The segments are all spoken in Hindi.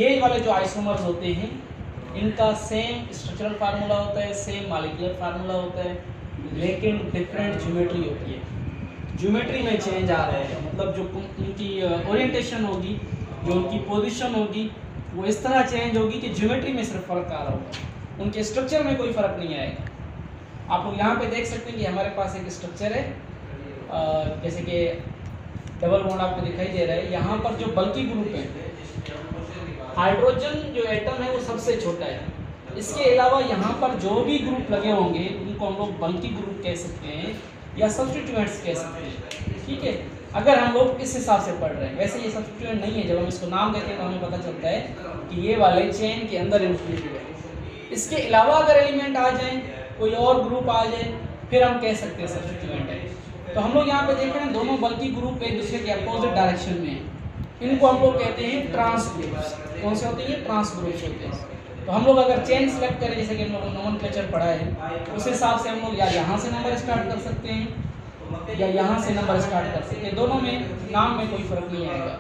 ये वाले जो आइसोमर्स होते हैं इनका सेम स्ट्रक्चरल फार्मूला होता है, सेम मॉलिक्यूलर फार्मूला होता है, लेकिन डिफरेंट ज्योमेट्री होती है। ज्योमेट्री में चेंज आ रहा है, मतलब जो उनकी ओरिएंटेशन होगी, जो उनकी पोजीशन होगी, वो इस तरह चेंज होगी कि ज्योमेट्री में सिर्फ फ़र्क आ रहा होगा, उनके स्ट्रक्चर में कोई फ़र्क नहीं आएगा। आप लोग यहाँ पे देख सकते हैं कि हमारे पास एक स्ट्रक्चर है, जैसे कि डबल बॉन्ड आपको दिखाई दे रहा है। यहाँ पर जो बल्की ग्रुप है, हाइड्रोजन जो एटम है वो सबसे छोटा है। इसके अलावा यहाँ पर जो भी ग्रुप लगे होंगे उनको हम लोग बल्की ग्रुप कह सकते हैं या सब्स्टिट्यूएंट्स कह सकते हैं, ठीक है, अगर हम लोग इस हिसाब से पढ़ रहे हैं। वैसे ये सब्स्टिट्यूएंट नहीं है, जब हम इसको नाम देते हैं तो हमें पता चलता है कि ये वाले चेन के अंदर इंक्लूडेड है। इसके अलावा अगर एलिमेंट आ जाए, कोई और ग्रुप आ जाए, फिर हम कह सकते हैं सब्स्टिट्यूएंट है। तो हम लोग यहाँ पे देख रहे हैं दोनों बल्की ग्रुप एक दूसरे के अपोजिट डायरेक्शन में है, इनको हम लोग कहते हैं ट्रांस ग्रुप्स। कौन से होते हैं? ट्रांस ग्रुप्स होते हैं। तो हम लोग अगर चेन सेलेक्ट करें, जैसे कि हम लोग नोमेनक्लेचर पढ़ा है, उस हिसाब से हम लोग या यहाँ से नंबर स्टार्ट कर सकते हैं या यहाँ से नंबर स्टार्ट कर सकते हैं, दोनों में नाम में कोई फ़र्क नहीं आएगा।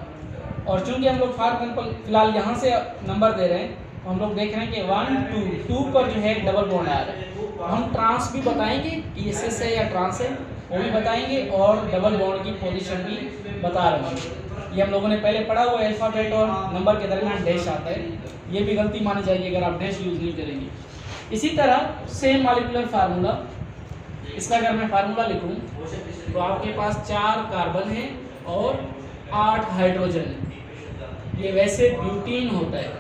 और चूंकि हम लोग फॉर एग्जाम्पल फिलहाल यहाँ से नंबर दे रहे हैं, तो हम लोग देख रहे हैं कि 1 2 पर जो है डबल बॉन्ड आ रहा है, तो हम ट्रांस भी बताएंगे कि ये सिस है या ट्रांस है, वो भी बताएंगे, और डबल बॉन्ड की पोजीशन भी बता रहे हैं। ये हम लोगों ने पहले पढ़ा हुआ है, अल्फ़ाबेट और नंबर के दरमियान डैश आता है, ये भी गलती मानी जाएगी अगर आप डैश यूज़ नहीं करेंगे। इसी तरह सेम मॉलिक्यूलर फार्मूला, इसका अगर मैं फार्मूला लिखूं तो आपके पास 4 कार्बन है और 8 हाइड्रोजन है। ये वैसे ब्यूटीन होता है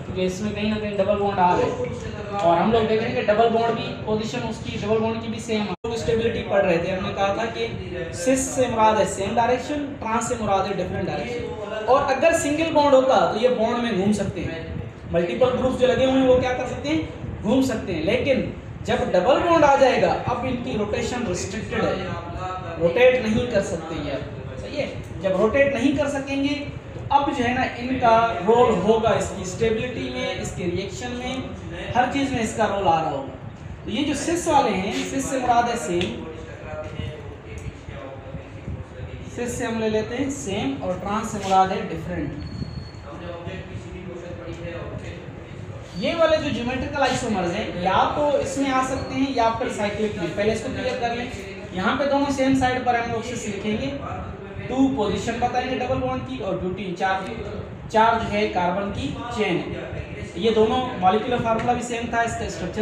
क्योंकि इसमें कहीं ना कहीं डबल बॉन्ड आ रहे हैं, और हम लोग देख रहे हैं कि डबल बॉन्ड की पोजीशन उसकी डबल बॉन्ड की भी सेम है। स्टेबिलिटी पढ़ रहे थे, हमने कहा था कि सिस से मुराद है सेम डायरेक्शन, ट्रांस से मुराद है डिफरेंट डायरेक्शन। और अगर सिंगल बॉन्ड होता तो ये बॉन्ड में घूम सकते हैं, मल्टीपल ग्रुप्स जो लगे हुए हैं वो क्या कर सकते हैं? घूम सकते हैं। लेकिन जब डबल बॉन्ड आ जाएगा, अब इनकी रोटेशन रिस्ट्रिक्टेड है, रोटेट नहीं कर सकते ये, सही है। जब रोटेट नहीं कर सकेंगे तो अब जो है ना इनका रोल होगा, इसकी स्टेबिलिटी में, इसके रिएक्शन में, हर चीज़ में इसका रोल आ रहा होगा। तो ये जो सिस वाले हैं, सिस से मुराद है सेम, सिस से हम ले लेते हैं सेम, और ट्रांस से मुराद है डिफरेंट। ये वाले जो ज्योमेट्रिकल आइसोमर्स हैं या तो इसमें आ सकते हैं या फिर साइक्लिक में। पहले इसको क्लियर कर लें। यहाँ पे दोनों सेम साइड पर हम लोग सिस लिखेंगे, 2 पोजीशन बताएंगे डबल बॉन्ड की, और ब्यूटीन 4 जो है कार्बन की चेन है। ये दोनों मॉलिक्यूलर फार्मूला भी सेम था, इसका स्ट्रक्चर